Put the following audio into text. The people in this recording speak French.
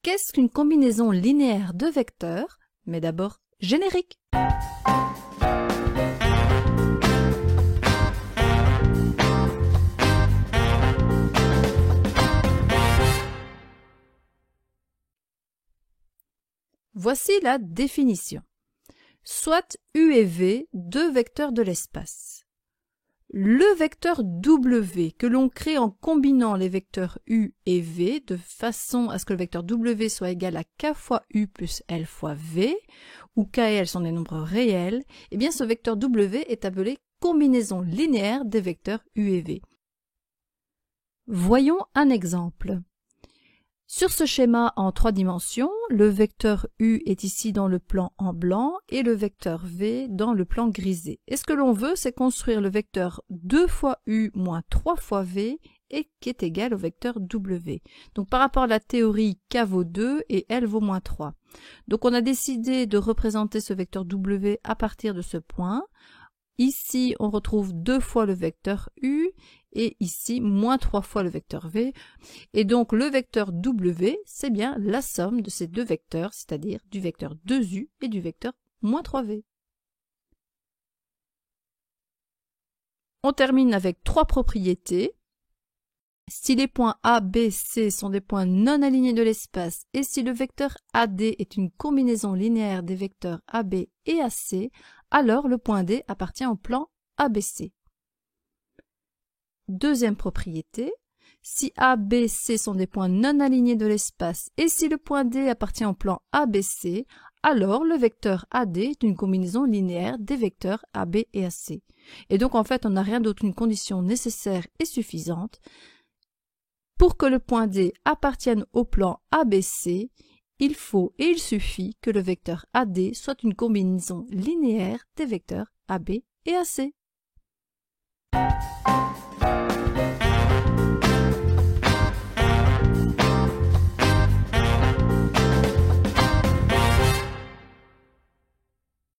Qu'est-ce qu'une combinaison linéaire de vecteurs? Mais d'abord, générique. Voici la définition. Soit U et V, deux vecteurs de l'espace. Le vecteur W que l'on crée en combinant les vecteurs U et V de façon à ce que le vecteur W soit égal à K fois U plus L fois V, où K et L sont des nombres réels, eh bien ce vecteur W est appelé combinaison linéaire des vecteurs U et V. Voyons un exemple. Sur ce schéma en 3 dimensions, le vecteur U est ici dans le plan en blanc et le vecteur V dans le plan grisé. Et ce que l'on veut, c'est construire le vecteur 2 fois U moins 3 fois V et qui est égal au vecteur W. Donc par rapport à la théorie, K vaut 2 et L vaut moins 3. Donc on a décidé de représenter ce vecteur W à partir de ce point. Ici, on retrouve 2 fois le vecteur U et ici, moins 3 fois le vecteur V. Et donc, le vecteur W, c'est bien la somme de ces deux vecteurs, c'est-à-dire du vecteur 2U et du vecteur moins 3V. On termine avec 3 propriétés. Si les points A, B, C sont des points non alignés de l'espace et si le vecteur AD est une combinaison linéaire des vecteurs AB et AC, alors le point D appartient au plan ABC. Deuxième propriété, si A, B, C sont des points non alignés de l'espace et si le point D appartient au plan ABC, alors le vecteur AD est une combinaison linéaire des vecteurs AB et AC. Et donc en fait, on n'a rien d'autre qu'une condition nécessaire et suffisante. Pour que le point D appartienne au plan ABC, il faut et il suffit que le vecteur AD soit une combinaison linéaire des vecteurs AB et AC.